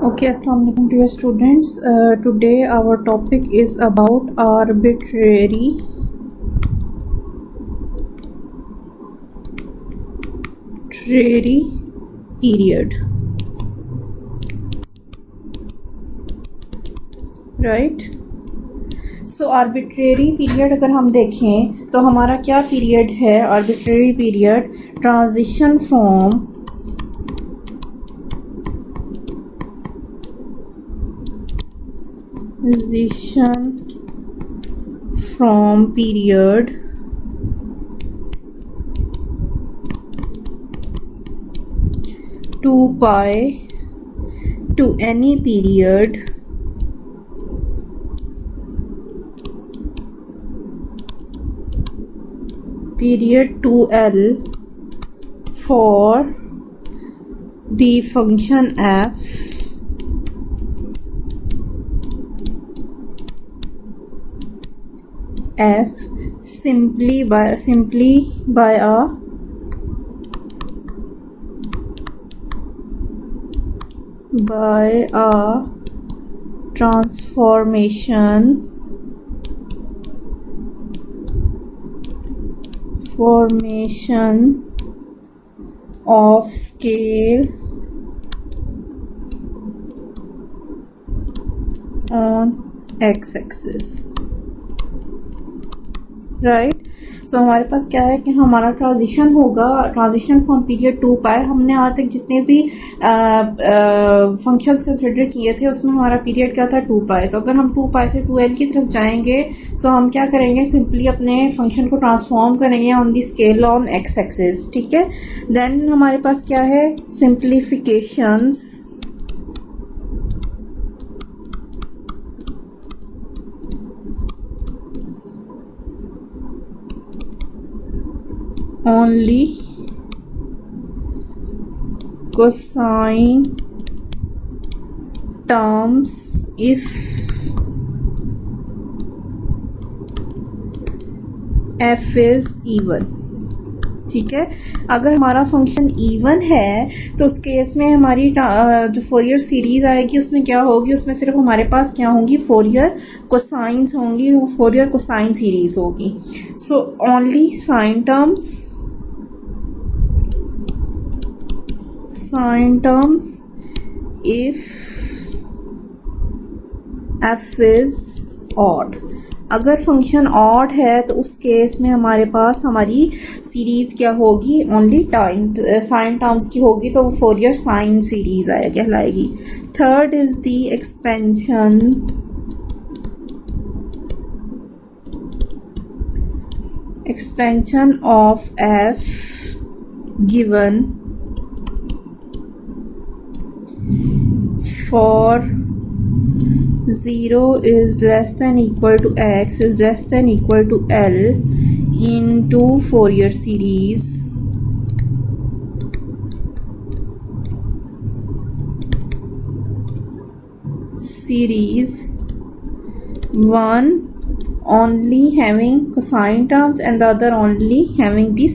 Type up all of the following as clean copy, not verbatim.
Okay, Assalamu alaikum dear students. Today our topic is about arbitrary period. Right? So arbitrary period अगर हम देखें तो हमारा क्या पीरियड है? Arbitrary period transition from period to pi to any period to L for the function f simply by a transformation of scale on x-axis. Right. So हमारे पास क्या है कि हमारा ट्रांजिशन होगा, transition from period to pi. हमने आज तक जितने भी फंक्शंस कंसिडर किए थे उसमें हमारा पीरियड क्या था? 2 पाई. तो अगर हम 2 पाई से 2l की तरफ जाएंगे सो हम क्या करेंगे? सिंपली अपने फंक्शन को ट्रांसफॉर्म करेंगे on the scale on x axis. ठीक है. देन हमारे पास क्या है? Simplifications only cosine terms if f is even. ठीक है. अगर हमारा फंक्शन इवन है तो उस केस में हमारी जो फोरियर सीरीज आएगी उसमें क्या होगी? उसमें सिर्फ हमारे पास क्या होंगी? फोरियर कोसाइंस होंगी. वो फोरियर कोसाइन सीरीज होगी. So only sine terms if f is odd. अगर फंक्शन ऑड है तो उस केस में हमारे पास हमारी सीरीज क्या होगी? ओनली साइन टर्म्स की होगी. तो वो फोरियर साइन सीरीज कहलाएगी. Third is the expansion of f given for 0 is less than equal to x is less than equal to L into Fourier series one only having cosine terms and the other only having the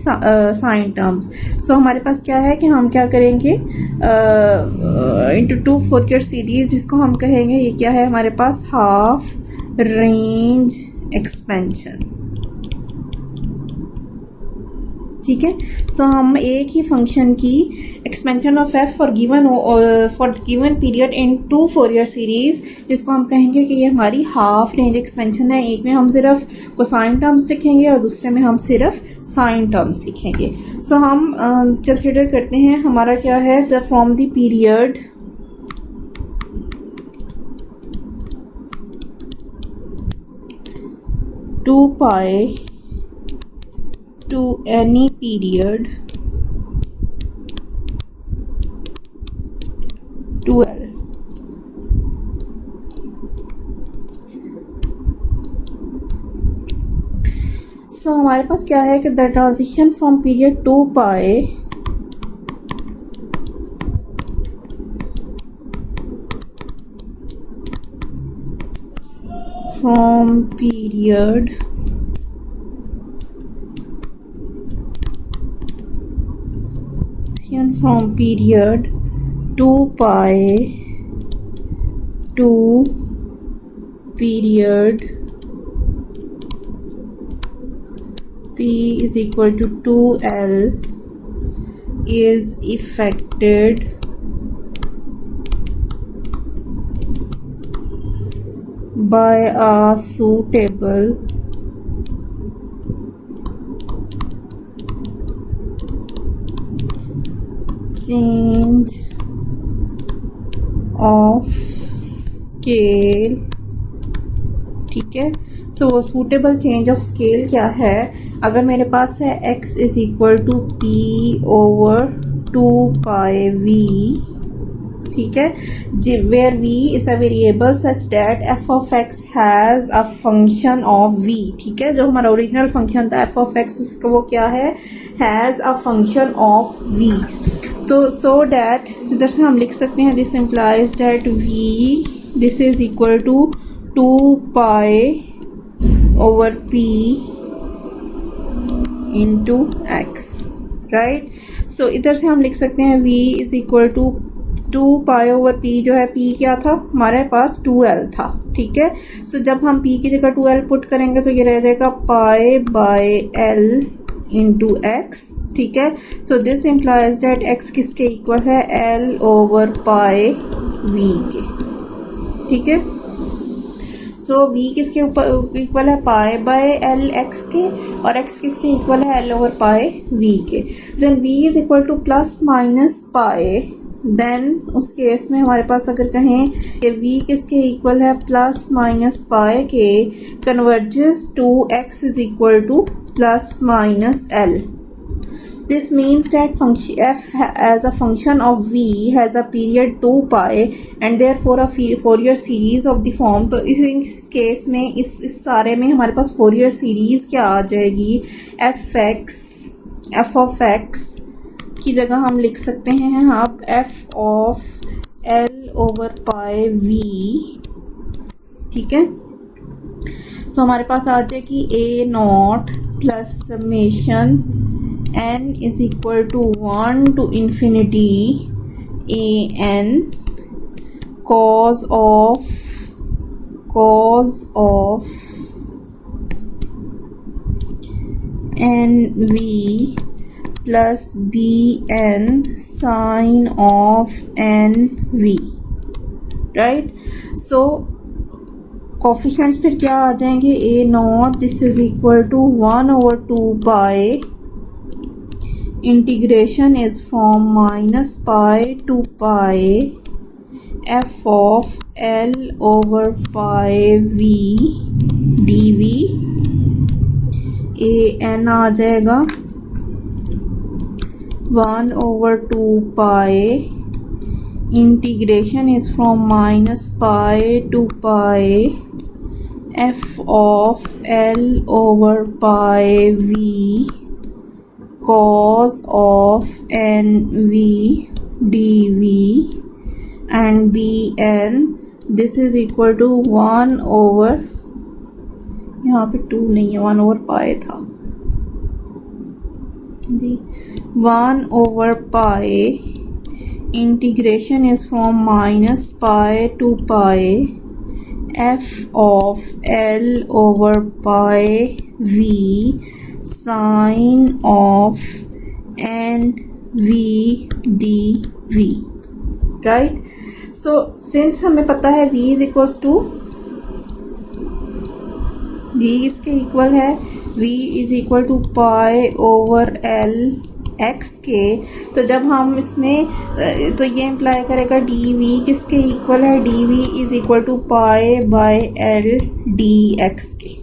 sine terms. So हमारे पास क्या है कि हम क्या करेंगे? into 2 Fourier series जिसको हम कहेंगे ये क्या है हमारे पास? Half range expansion. ठीक है. सो हम एक ही फंक्शन की expansion of F for given period in 2 Fourier series जिसको हम कहेंगे कि ये हमारी हाफ रेंज एक्सपेंशन है. एक में हम सिर्फ कोसाइन टर्म्स लिखेंगे और दूसरे में हम सिर्फ साइन टर्म्स लिखेंगे. सो हम कंसिडर करते हैं हमारा क्या है? The from the period to pi to any period to L. So हमारे पास क्या है कि the transition from period to pi from period from period 2 pi 2 period P is equal to 2L is affected by a suitable change of scale, ठीक है। सो वो suitable change of scale क्या है, अगर मेरे पास है x is equal to p over 2 pi v, ठीक है, where v is a variable such that f of x has a function of v, ठीक है। जो हमारा ओरिजिनल फंक्शन था f ऑफ x, उसका वो क्या है, has a function of v। तो सो डैट इधर से हम लिख सकते हैं this implies that v this is equal to 2 pi over p into x, right. So इधर से हम लिख सकते हैं v is equal to 2 pi over p, जो है p क्या था हमारे पास 2l था, ठीक है। सो जब हम p की जगह 2l पुट करेंगे तो ये रह जाएगा pi by l into x, ठीक है। So this implies that x किसके इक्वल है, l ओवर पाई v के, ठीक है। सो v किसके ऊपर इक्वल है, पाई बाय एल एक्स के, और x किसके इक्वल है, l ओवर पाई v के। Then v is equal to plus minus pi, then उस केस में हमारे पास अगर कहें कि v किसके इक्वल है, प्लस माइनस पाई के, converges to x is equal to plus minus l। This means that function f as a function of v has a period 2 pi and therefore a Fourier series of the form। तो इस case में इस सारे में हमारे पास Fourier series क्या आ जाएगी, f of x की जगह हम लिख सकते हैं यहाँ f of l over pi v, ठीक है। तो हमारे पास आ जाएगी a not plus summation n is equal to 1 to infinity a n cos of n v plus b n sin of n v, right. So coefficients फिर क्या आ जाएंगे, a naught this is equal to 1 over 2 pi, integration is from minus pi to pi f of l over pi v dv, a n आ जाएगा 1 over 2 pi, integration is from minus pi to pi f of l over pi v cos of nv dv and bn this is equal to 1 over, यहाँ पे 2 नहीं है, 1 over pi था जी, 1 over pi, integration is from minus pi to pi f of l over pi v sin of n v dv, right. So since हमें पता है v is equals to, v इसके equal है, v is equal to pi over l x के, तो जब हम इसमें तो ये इम्प्लाई करेगा डी वी किसके इक्वल है, d v is equal to pi by l d x के,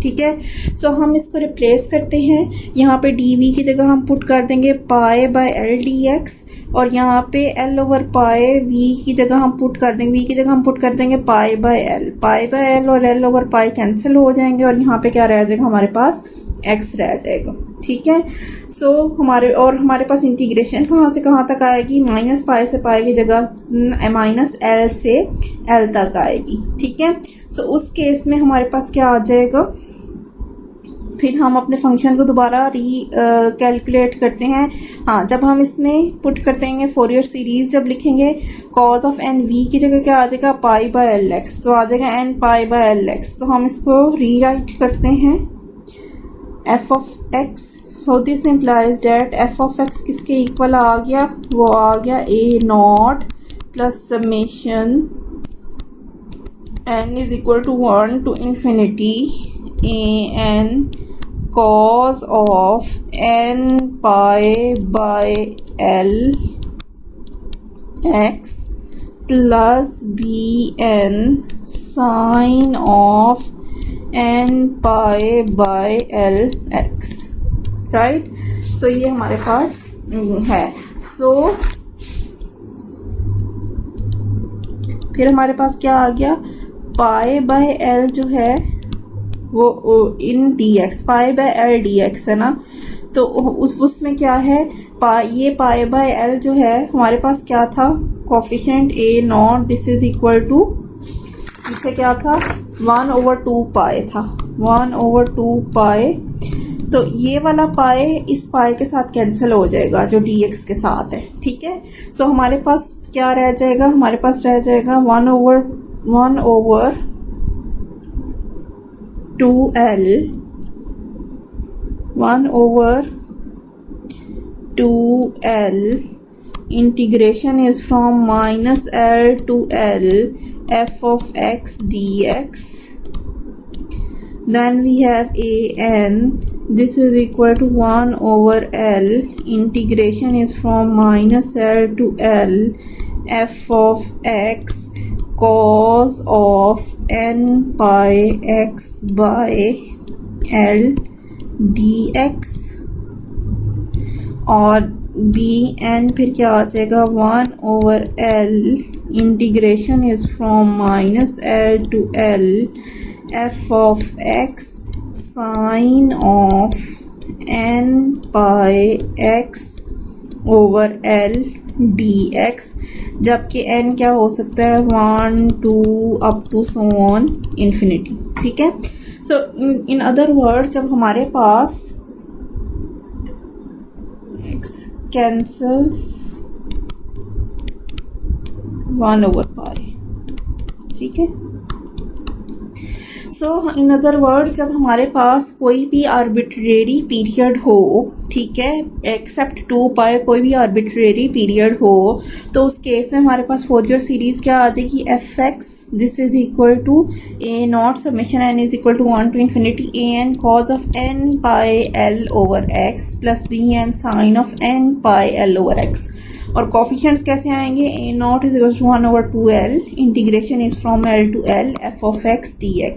ठीक है। सो हम इसको रिप्लेस करते हैं, यहाँ पे डी वी की जगह हम पुट कर देंगे पाई बाय एल डी एक्स, और यहाँ पे एल ओवर पाई वी की जगह हम पुट कर देंगे, वी की जगह हम पुट कर देंगे पाई बाय एल और एल ओवर पाई कैंसिल हो जाएंगे, और यहाँ पे क्या रह जाएगा हमारे पास, एक्स रह जाएगा, ठीक है। सो हमारे पास इंटीग्रेशन कहाँ से कहाँ तक आएगी, माइनस पाई से पाई की जगह माइनस एल से एल तक आएगी, ठीक है। सो उस केस में हमारे पास क्या आ जाएगा, फिर हम अपने फंक्शन को दोबारा कैलकुलेट करते हैं। हाँ, जब हम इसमें पुट करते हैं फोरियर सीरीज, जब लिखेंगे कॉज ऑफ एन वी की जगह क्या आ जाएगा, पाई बाय एल एक्स, तो आ जाएगा n pi by l x. तो हम इसको रीराइट करते हैं f of x. So this implies that f of x किसके इक्वल आ गया, वो आ गया a not plus summation n is equal to 1 to infinity a n cos of n pi by l x plus b n sin of n pi by l x, right. So ये हमारे पास है। सो फिर हमारे पास क्या आ गया, पाई by L जो है वो in d x, pi by l d x है ना, तो उसमें क्या है, ये पाई बाय एल जो है हमारे पास क्या था, coefficient a not, this is equal to, पीछे क्या था 1/2 पाई था, 1/2 पाई। तो ये वाला पाई इस पाई के साथ कैंसिल हो जाएगा जो डी एक्स के साथ है, ठीक है। सो हमारे पास क्या रह जाएगा, हमारे पास रह जाएगा 1/2L, 1/2L integration is from -L to L f of x dx. Then we have an, this is equal to 1/L integration is from -L to L f of x cos of n pi x by l dx, और bn फिर क्या आ जाएगा 1/L integration is from -L to L f of x sin of n pi x over L dx, जबकि n क्या हो सकता है 1 2 up to so on infinity, ठीक है। सो इन अदर वर्ड, जब हमारे पास x कैंसल्स 1/pi, ठीक है। सो इन अदर वर्ड्स, जब हमारे पास कोई भी आर्बिट्रेरी पीरियड हो, ठीक है, एक्सेप्ट 2 पाई कोई भी आर्बिट्रेरी पीरियड हो, तो उस केस में हमारे पास फोरियर सीरीज क्या आ जाएगी, f x this is equal to a naught summation n is equal to 1 to infinity a n cos of n pi l over x plus b n sin of n pi l over x। और coefficients कैसे आएंगे, a not is equal to 1/2L integration is from L to L f of x dx।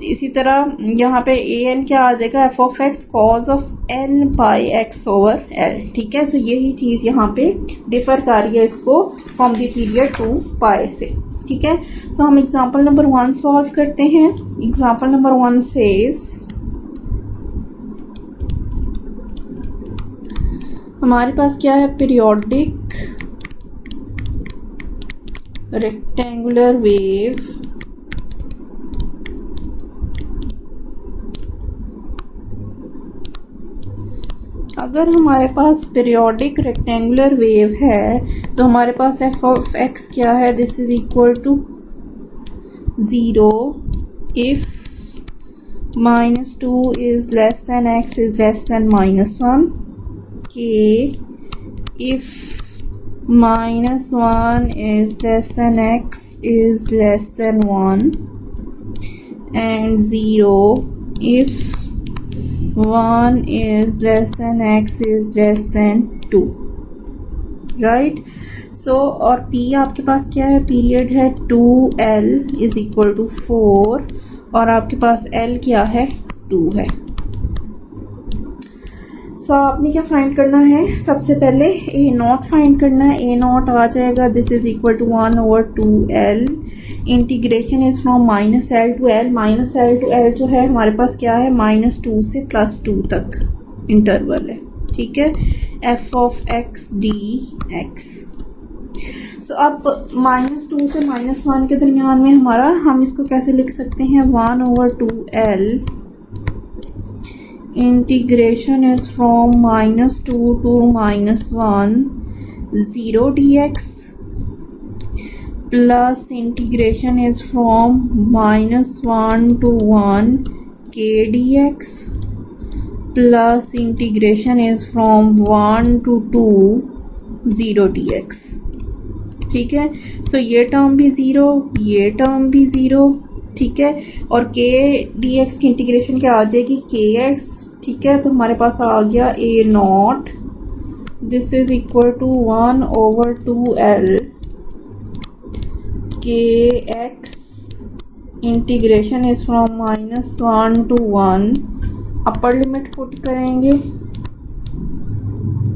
इसी तरह यहाँ पे A N क्या आ जाएगा, F of x cos of n pi x over l, ठीक है। सो यही चीज़ यहाँ पे डिफर कर रही है इसको फ्रॉम द पीरियड 2 पाई से, ठीक है। सो हम एग्जांपल नंबर 1 सॉल्व करते हैं। एग्जांपल नंबर 1 सेज, हमारे पास क्या है, पीरियोडिक रेक्टेंगुलर वेव अगर हमारे पास पीरियोडिक रेक्टेंगुलर वेव है तो हमारे पास एफ ऑफ एक्स क्या है, this is equal to 0 if -2 is less than x is less than -1, के if -1 is less than x is less than 1, and 0 if 1 is less than x is less than 2, right. So और p आपके पास क्या है, period है 2L is equal to 4, और आपके पास L क्या है 2 है। सो आपने क्या फाइंड करना है, सबसे पहले ए नॉट फाइंड करना है। ए नॉट आ जाएगा, this is equal to 1/2L integration is from -L to L, -L to L जो है हमारे पास क्या है, -2 से +2 तक इंटरवल है, ठीक है, f of x d x. So अब -2 से -1 के दरमियान में हमारा, हम इसको कैसे लिख सकते हैं, 1/2L integration is from -2 to -1 0 dx plus integration is from -1 to 1 k dx plus integration is from 1 to 2 0 dx। ठीक है, सो ये टर्म भी ज़ीरो, ये टर्म भी ज़ीरो। ठीक है, और के डी एक्स की इंटीग्रेशन क्या आ जाएगी, के एक्स। ठीक है, तो हमारे पास आ गया a not, this is equal to 1/2l k x, integration is from -1 to 1। Upper limit put करेंगे,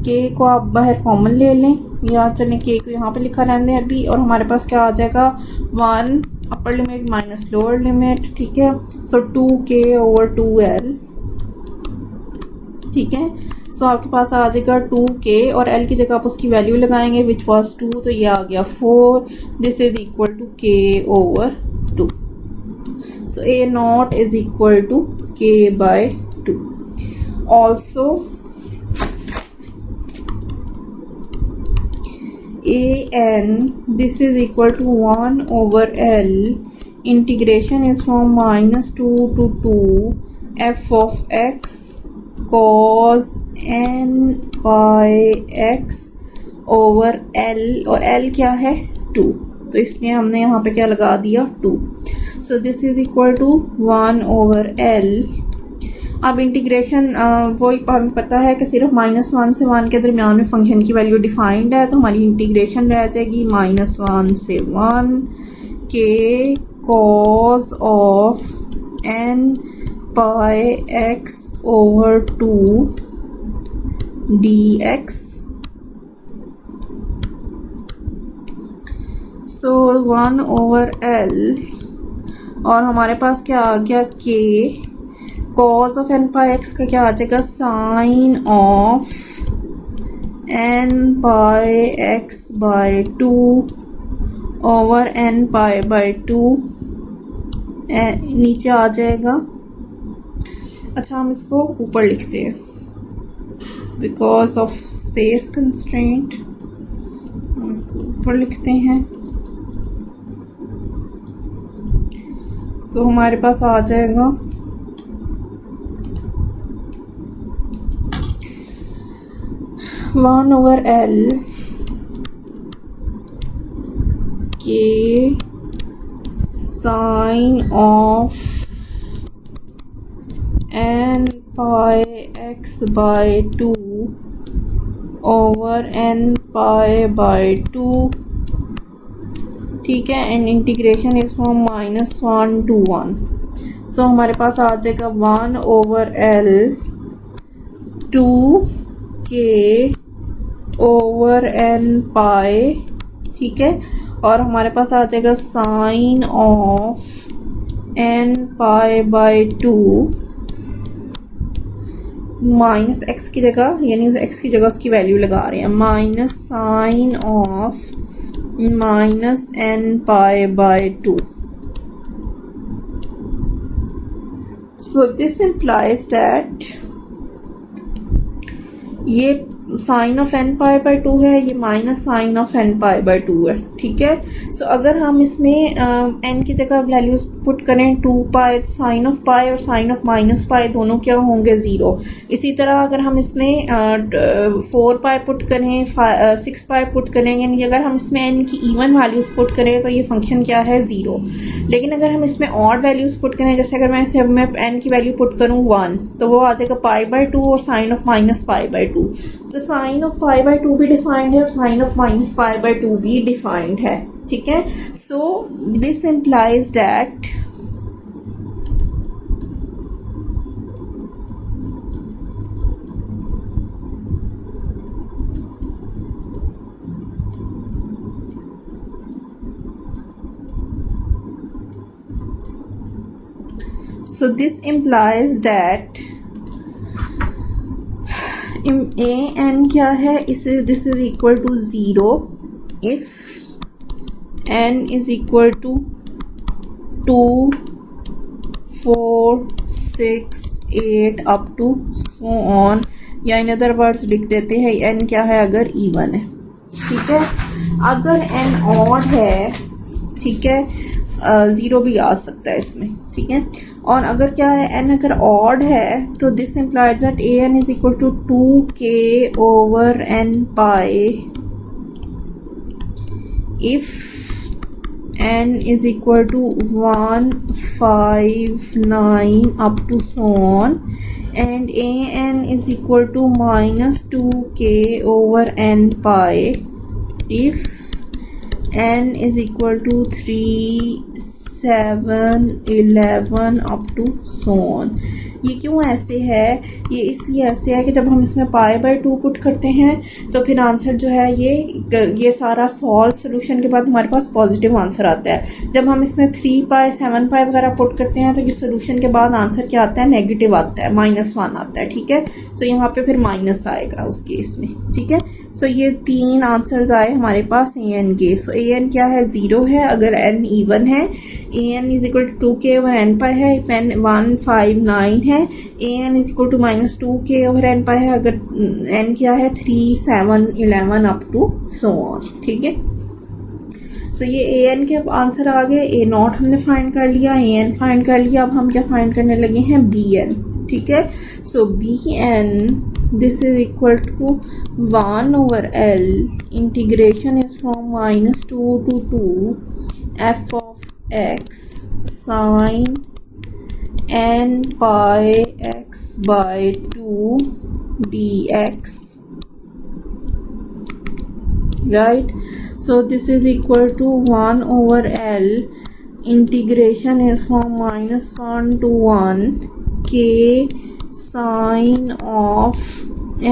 के को आप बाहर कॉमन ले लें, या चलें के को यहाँ पे लिखा रहने दें अभी, और हमारे पास क्या आ जाएगा 1 upper limit minus lower limit. ठीक है, सो 2k/2l। ठीक है, सो आपके पास आ जाएगा 2k और l की जगह आप उसकी वैल्यू लगाएंगे विच वाज 2, तो ये आ गया 4। This is equal to k/2। So a naught is equal to k/2। Also an, this is equal to 1/l, integration is from -2 to 2 f of x cos n pi x over l, और l क्या है 2, तो इसलिए हमने यहाँ पे क्या लगा दिया 2। So this is equal to 1/l। अब इंटीग्रेशन वही हमें पता है कि सिर्फ -1 से 1 के दरमियान में फंक्शन की वैल्यू डिफाइंड है, तो हमारी इंटीग्रेशन रह जाएगी -1 से 1 के cos of n pi x over 2 dx। So 1/l और हमारे पास क्या आ गया k cos of n pi x का क्या आ जाएगा, sine of n pi x by 2 over n pi by 2 नीचे आ जाएगा। अच्छा, हम इसको ऊपर लिखते हैं बिकॉज ऑफ स्पेस कंस्ट्रेंट, हम इसको ऊपर लिखते हैं, तो हमारे पास आ जाएगा 1/l के sine of n pi x by 2 over n pi by 2। ठीक है, and integration is from -1 to 1। So हमारे पास आ जाएगा 1/l 2k ओवर n पाई। ठीक है, और हमारे पास आ जाएगा sine of n pi by 2 minus x की जगह, यानी x की जगह उसकी वैल्यू लगा रहे हैं, minus sine of -n pi by 2। So this implies that ये sine of n pi by 2 है, ये minus sine of n pi by 2 है। ठीक है, सो अगर हम इसमें n की जगह वैल्यूज पुट करें 2 पाई, साइन ऑफ पाई और साइन ऑफ माइनस पाई दोनों क्या होंगे 0। इसी तरह अगर हम इसमें 4 पाई पुट करें, 6 पाई पुट करेंगे, यानी अगर हम इसमें n की इवन वैल्यूज पुट करें तो ये फंक्शन क्या है 0। लेकिन अगर हम इसमें ऑड वैल्यूज पुट करें, जैसे अगर मैं n की वैल्यू पुट करूँ 1, तो वो आ जाएगा पाई बाई 2 और sine of minus pi by 2। तो साइन ऑफ पाई बाई 2 भी डिफाइंड है और sine of minus pi by 2 भी डिफाइंड है। ठीक है, so this implies that a n क्या है, इसे this is equal to 0 if n is equal to 2 4 6 8 up to so on, या इन अदर वर्ड्स लिख देते हैं n क्या है अगर इवन है, ठीक है। अगर n ऑड है, ठीक है, ज़ीरो भी आ सकता है इसमें, ठीक है। और अगर क्या है n अगर ऑड है तो this implies that an is equal to 2k over n pi if n is equal to 159 up to so on, and an is equal to minus 2k over n pi if n is equal to 3, 7, 11 up to so on। ये क्यों ऐसे है? ये इसलिए ऐसे है कि जब हम इसमें पाई बाय 2 पुट करते हैं तो फिर आंसर जो है ये सारा सॉल्व सोल्यूशन के बाद हमारे पास पॉजिटिव आंसर आता है। जब हम इसमें 3 पाई 7 पाई वगैरह पुट करते हैं तो ये सोल्यूशन के बाद आंसर क्या आता है? नेगेटिव आता है, -1 आता है, ठीक है। सो यहाँ पे फिर माइनस आएगा उस केस में, ठीक है। सो ये 3 आंसर्स आए हमारे पास an के। सो an क्या है? 0 है अगर n इवन है, an is equal to 2k over n pi है इफ n 159 है, an is equal to -2k over n pi है अगर n क्या है? 3, 7, 11 अप टू सो ऑन, ठीक है। सो ये an के आंसर आ गए। a नॉट हमने फाइंड कर लिया, an फाइंड कर लिया। अब हम क्या फाइंड करने लगे हैं? bn, ठीक है। So bn this is equal to 1 over l, integration is from -2 to 2 f of x sin n pi x by 2 dx, right? So this is equal to 1 over l, integration is from -1 to 1 k sin of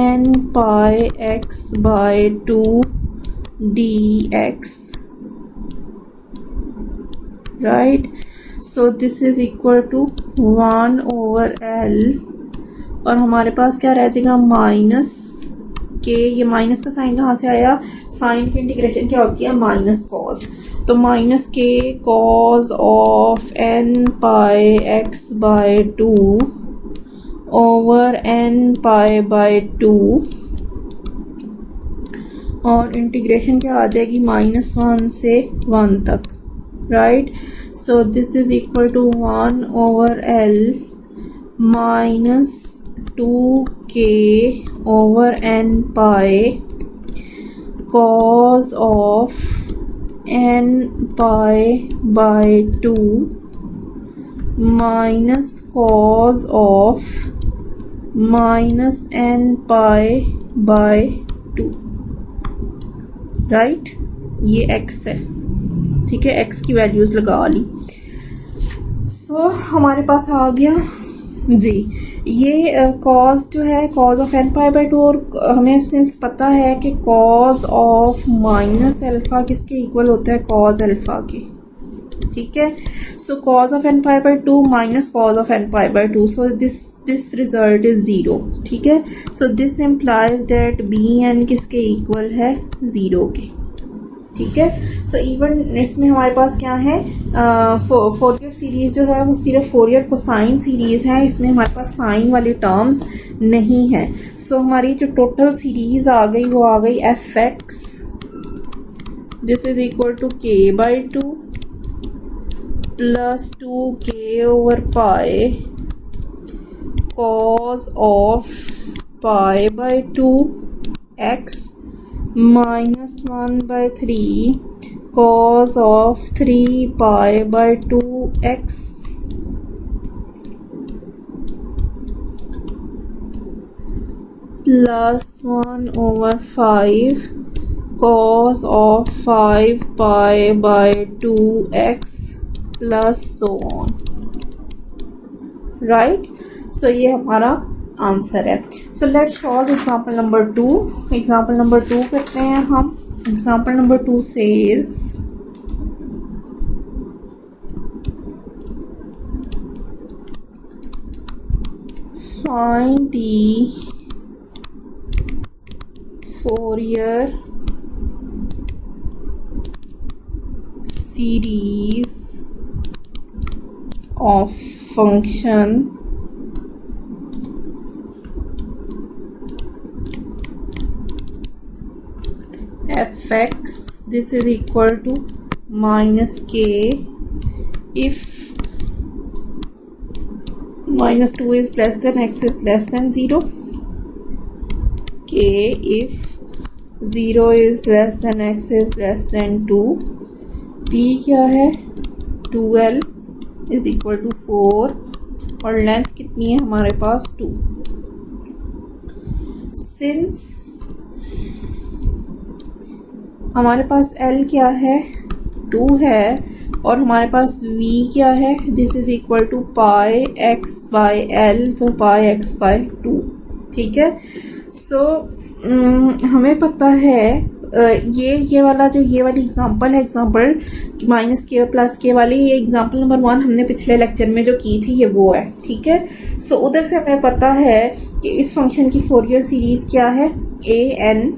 n pi x by 2 dx, right? So this is equal to 1 over l, और हमारे पास क्या रह जाएगा? Minus के। ये minus का sign कहाँ से आया? साइन की इंटीग्रेशन क्या होती है? Minus cos. तो माइनस के cos of n pi x by 2 over n pi by 2, और इंटीग्रेशन क्या आ जाएगी? -1 से 1 तक, right. So this is equal to 1 over l minus 2k over n pi cos of n pi by 2 minus cos of -n pi by 2, right. ये x है, ठीक है। x की वैल्यूज लगा ली। सो हमारे पास आ गया जी ये कॉज जो है, cos of n pi by 2, और हमें सिंस पता है कि कॉज ऑफ माइनस अल्फा किसके इक्वल होता है? कॉज अल्फा के, ठीक है। So cos of n pi by 2 minus cos of n pi by 2, so this result is 0, ठीक है। So this implies that bn किसके इक्वल है? 0 के, ठीक है। सो इवन इसमें हमारे पास क्या है? फोरियर सीरीज जो है वो सिर्फ फोरियर कोसाइन सीरीज है, इसमें हमारे पास साइन वाली टर्म्स नहीं है। सो हमारी जो टोटल सीरीज आ गई वो आ गई f(x), this is equal to k by 2 plus 2k over pi cos of pi by 2 x -1/3 cos of 3 pi by 2x plus 1 over 5 cos of 5 pi by 2x plus so on, right? So ये हमारा answer है। So let's solve example number 2। Example number 2 करते हैं हम। Example number 2 says find the Fourier series of function f x this is equal to minus k if -2 is less than x is less than 0, k if 0 is less than x is less than 2, p क्या है 2l is equal to 4 और length कितनी है हमारे पास 2। Since हमारे पास l क्या है 2 है और हमारे पास v क्या है this is equal to pi x by l, तो पाई एक्स बाई 2। ठीक है, सो हमें पता है ये वाली एग्जांपल है, एग्जांपल माइनस के प्लस के वाली, ये एग्जांपल नंबर 1 हमने पिछले लेक्चर में जो की थी ये वो है। ठीक है, सो उधर से हमें पता है कि इस फंक्शन की फोरियर सीरीज क्या है ए एन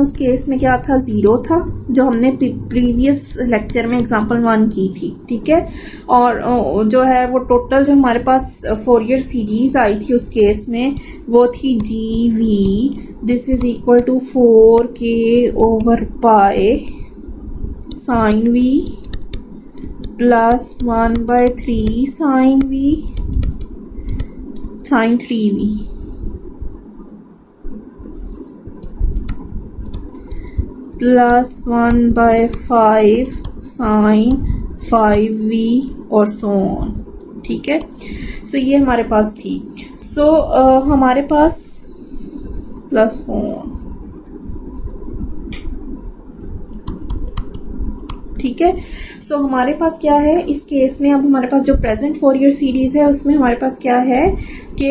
उस केस में क्या था 0 था जो हमने प्रीवियस लेक्चर में एग्जांपल 1 की थी। ठीक है, और जो है वो टोटल जो हमारे पास फोरियर सीरीज आई थी उस केस में वो थी g v this is equal to 4k over pi sine v plus 1/3 sine v sine 3v plus 1/5 sine 5v और सो ऑन। ठीक है, सो ये हमारे पास थी। सो हमारे पास प्लस सो ऑन। ठीक है, सो हमारे पास क्या है इस केस में, अब हमारे पास जो प्रेजेंट फोरियर सीरीज है उसमें हमारे पास क्या है कि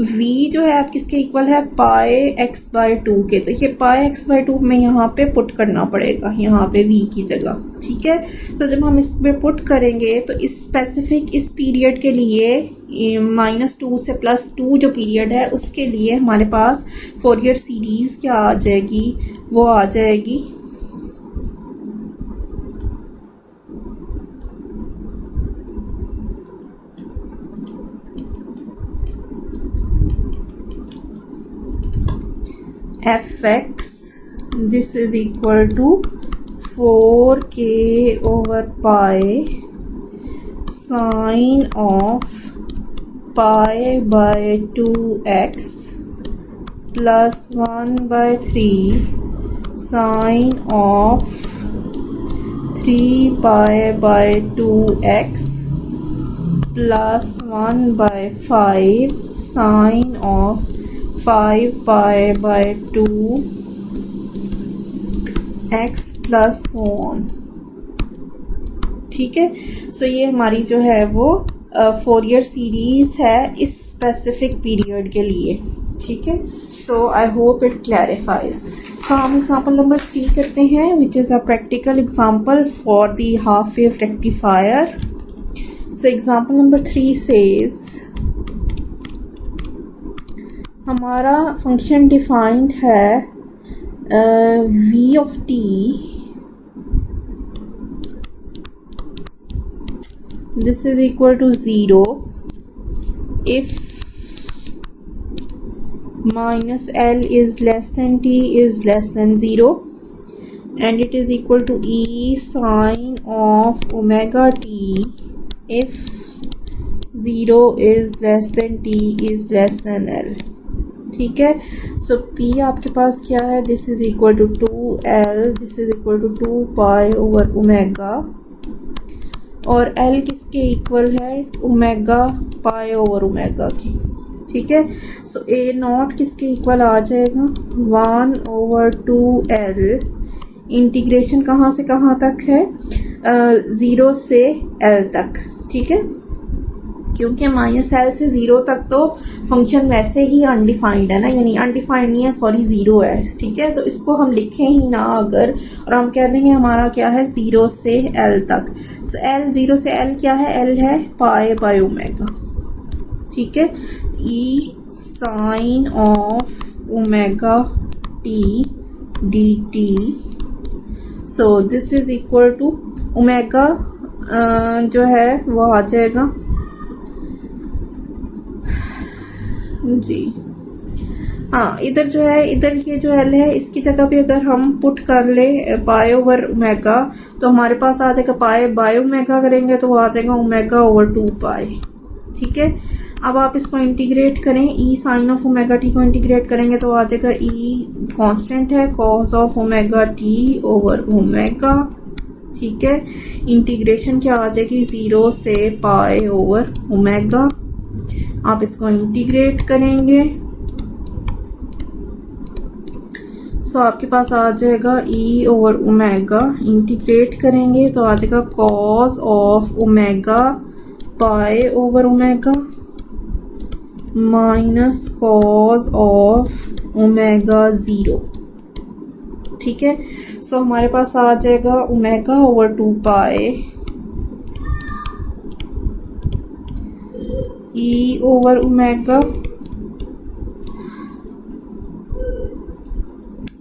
v जो है आप किसके इक्वल है पाई एक्स बाई 2 के, तो ये पाई एक्स बाई 2 में यहाँ पे पुट करना पड़ेगा यहाँ पे v की जगह। ठीक है, तो जब हम इसमें पुट करेंगे तो इस स्पेसिफिक इस पीरियड के लिए -2 से +2 जो पीरियड है उसके लिए हमारे पास फोरियर सीरीज क्या आ जाएगी, वो आ जाएगी fx this is equal to 4k over pi sine of pi by 2x plus 1/3 sine of 3pi by 2x plus 1/5 sine of 5pi by 2x plus on. ठीक है, सो ये हमारी जो है वो फोरियर सीरीज है इस स्पेसिफिक पीरियड के लिए। ठीक है, so I hope it clarifies. सो हम एग्जांपल नंबर 3 करते हैं which is a practical example for the half wave rectifier. So example number 3 says हमारा फंक्शन डिफाइंड है v of t this is equal to 0 if -l is less than t is less than 0 and it is equal to e sine of omega t if 0 is less than t is less than l। ठीक है, सो p आपके पास क्या है this is equal to 2l this is equal to 2 pi over omega और l किसके equal है omega pi over omega की। ठीक है, सो a नॉट किसके इक्वल आ जाएगा 1/2l इंटीग्रेशन कहाँ से कहाँ तक है 0 से l तक। ठीक है, क्योंकि -l से 0 तक तो फंक्शन वैसे ही अनडिफाइंड है ना, यानी अनडिफाइंड नहीं है सॉरी 0 है। ठीक है, तो इसको हम लिखें ही ना अगर और हम कह देंगे हमारा क्या है 0 से l तक। सो l 0 से l क्या है l है पाई बाई ओमेगा। ठीक है, e sine of omega t dt so this is equal to omega जो है वो आ जाएगा जी हाँ, इधर जो है, इधर ये जो एल है इसकी जगह पे अगर हम पुट कर ले पाई ओवर ओमेगा तो हमारे पास आ जाएगा पाई बाय ओमेगा, करेंगे तो आ जाएगा ओमेगा ओवर 2 पाई। ठीक है, अब आप इसको इंटीग्रेट करें, ई साइन ऑफ ओमेगा टी को इंटीग्रेट करेंगे तो आ जाएगा ई कांस्टेंट है cos of omega t over omega. ठीक है, इंटीग्रेशन क्या आ जाएगी 0 से पाई ओवर ओमेगा। आप इसको इंटीग्रेट करेंगे सो आपके पास आ जाएगा ई ओवर ओमेगा, इंटीग्रेट करेंगे तो आ जाएगा cos of omega pi over omega minus cos of omega 0। ठीक है, सो हमारे पास आ जाएगा ओमेगा ओवर 2 पाई ई ओवर ओमेगा,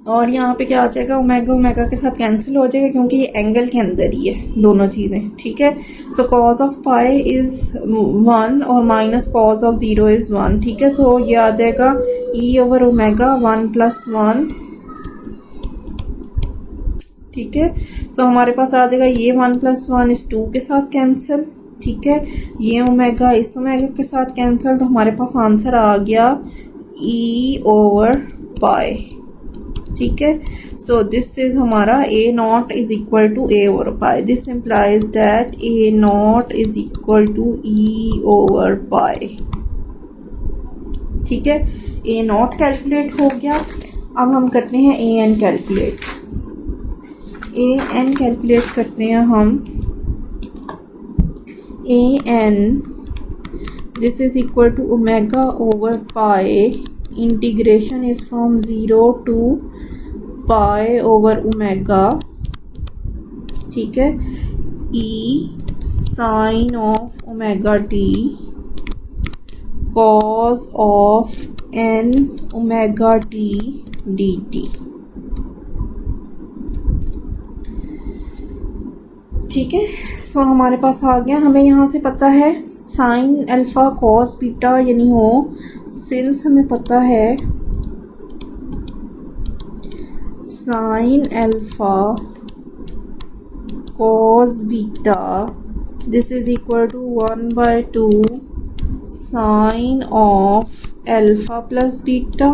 और यहाँ पे क्या आ जाएगा ओमेगा ओमेगा के साथ कैंसिल हो जाएगा क्योंकि ये एंगल के अंदर ही है दोनों चीज़ें। ठीक है, so cos of pi is 1 और माइनस कॉस ऑफ 0 इज़ 1। ठीक है, तो ये आ जाएगा ई ओवर ओमेगा 1 प्लस 1। ठीक है, सो हमारे पास आ जाएगा ये 1 प्लस 1 इस 2 के साथ कैंसिल। ठीक है, ये ओमेगा इस ओमेगा के साथ कैंसिल, तो हमारे पास आंसर आ गया ई ओवर पाई। ठीक है, सो दिस इज हमारा a not is equal to a over pi. This implies that a not is equal to e over pi. ठीक है, ए नॉट कैलकुलेट हो गया। अब हम करते हैं a n calculate. A n calculate करते हैं हम। A n this is equal to omega over pi, integration is from 0 to pi over omega. ठीक है, e sine of omega t cos of n omega t d t. ठीक है, so हमारे पास आ गया। हमें यहाँ से पता है साइन अल्फा कॉस बीटा यानी हो, सिंस हमें पता है sine alpha cos beta this is equal to 1/2 sine of alpha plus beta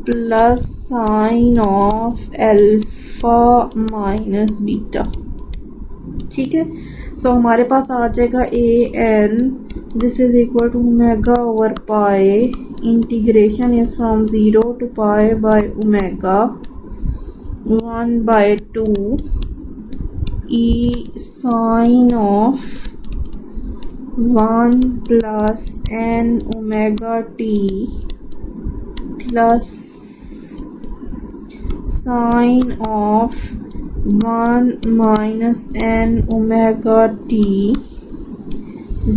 plus sine of alpha minus beta. ठीक है, सो हमारे पास आ जाएगा a n this is equal to omega over pi, integration is from 0 to pi by omega 1/2 e sine of 1 plus n omega t plus sine of 1 minus n omega t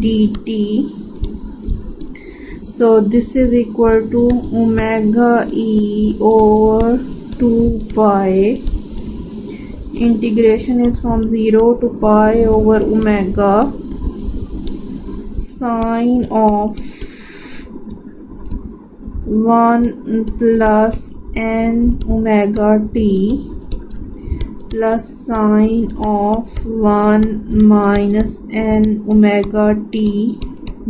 dt. So this is equal to omega e over 2 pi. Integration is from 0 to pi over omega sine of 1 plus n omega t plus sine of 1 minus n omega t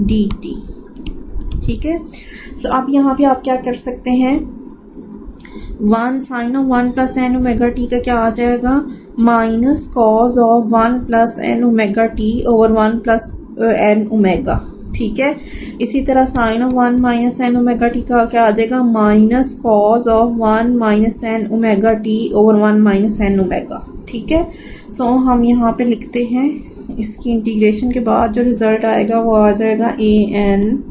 dt. ठीक है, सो अब यहाँ पे आप क्या कर सकते हैं, 1 sine of 1 plus n omega t का क्या आ जाएगा minus cos of 1 plus n omega t over 1 plus n omega. ठीक है, इसी तरह sine of 1 minus n omega t का क्या आ जाएगा minus cos of 1 minus n omega t over 1 minus n omega. ठीक है, सो हम यहाँ पे लिखते हैं, इसकी इंटीग्रेशन के बाद जो रिजल्ट आएगा वो आ जाएगा a n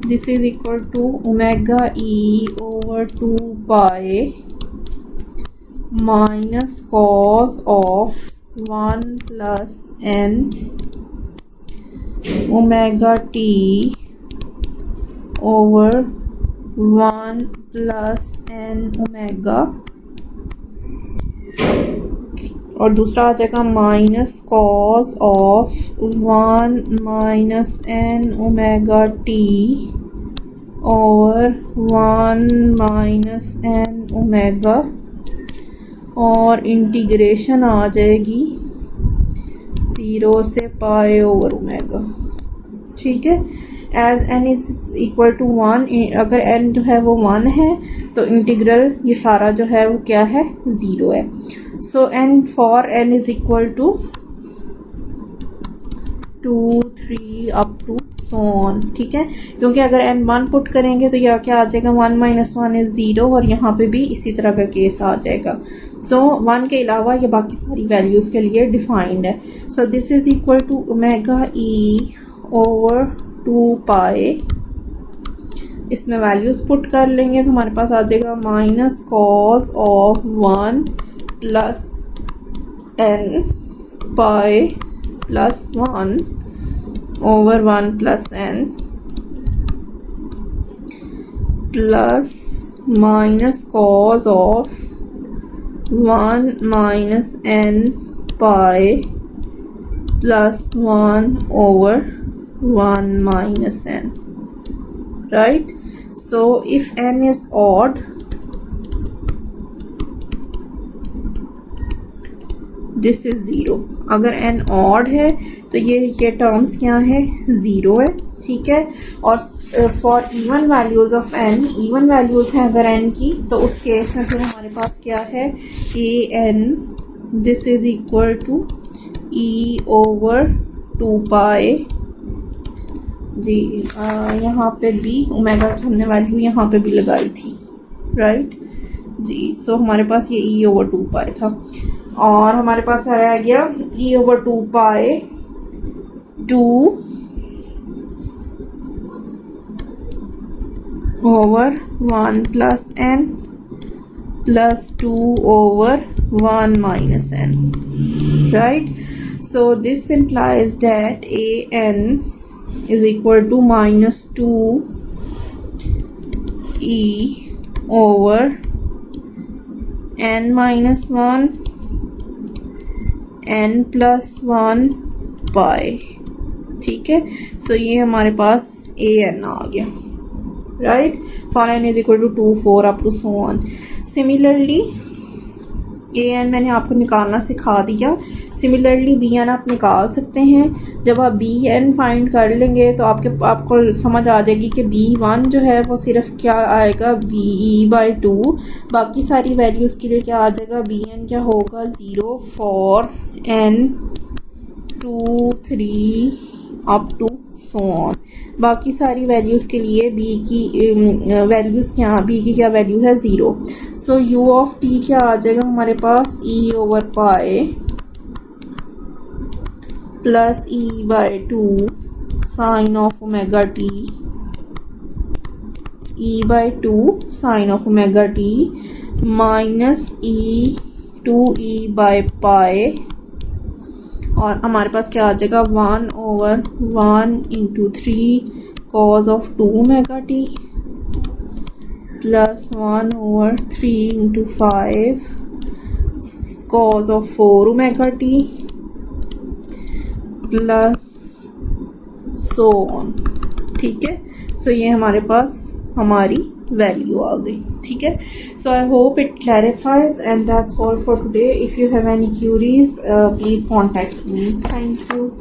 this is equal to omega e over 2 pi minus cos of 1 plus n omega t over 1 plus n omega, और दूसरा आ जाएगा minus cos of 1 minus n omega t और 1 माइनस एन ओमेगा और integration आ जाएगी 0 से pi over omega. ठीक है, as n is equal to 1, अगर एन जो है वो 1 है तो इंटीग्रल ये सारा जो है वो क्या है, 0 है। So n for n is equal to 2 3 up to so on. ठीक है, क्योंकि अगर एन 1 पुट करेंगे तो यह क्या आ जाएगा, 1 माइनस 1 इज 0 और यहाँ पे भी इसी तरह का केस आ जाएगा। सो 1 के अलावा ये बाकी सारी वैल्यूज़ के लिए डिफाइंड है। So this is equal to omega e over 2 pi, इसमें वैल्यूज़ पुट कर लेंगे तो हमारे पास आ जाएगा minus cos of 1 plus n pi plus 1 over 1 plus n plus minus cos of 1 minus n pi plus 1 over 1 minus n, right? So if n is odd, this is 0। अगर n odd है तो ये terms क्या है, 0 है। ठीक है, और for even values of n, even values हैं अगर n की, तो उस केस में फिर हमारे पास क्या है, a n, this is equal to e over 2 pi जी। यहाँ पे भी ओमेगा की हमने वैल्यू यहाँ पे भी लगाई थी, राइट जी। सो हमारे पास ये e ओवर 2 पाई था और हमारे पास आ गया e over 2 pi 2 over 1 plus n plus 2 over 1 minus n, right. So this implies that a n is equal to minus 2 e over n minus 1 n plus 1 pi। ठीक है, सो ये हमारे पास a n आ गया, right. For n is equal to 2 4 up to so on. Similarly a n मैंने आपको निकालना सिखा दिया। सिमिलरली बी एन आप निकाल सकते हैं। जब आप बी एन फाइंड कर लेंगे तो आपको समझ आ जाएगी कि बी वन जो है वो सिर्फ क्या आएगा, बी ई बाई 2। बाकी सारी वैल्यूज़ के लिए क्या आ जाएगा, बी एन क्या होगा, 0 for n 2 3 up to so on. बाकी सारी वैल्यूज़ के लिए बी की वैल्यूज़ क्या, बी की क्या वैल्यू है, 0। सो यू ऑफ टी क्या आ जाएगा हमारे पास, e over pi plus e by 2 sine of omega t, e by 2 sine of omega t minus e 2e by pi, और हमारे पास क्या आ जाएगा, 1 over 1 into 3 cos of 2 omega t plus 1 over 3 into 5 cos of 4 omega t plus so on. ठीक है, सो ये हमारे पास हमारी वैल्यू आ गई। ठीक है, so I hope it clarifies and that's all for today. If you have any queries please contact me. Thank you.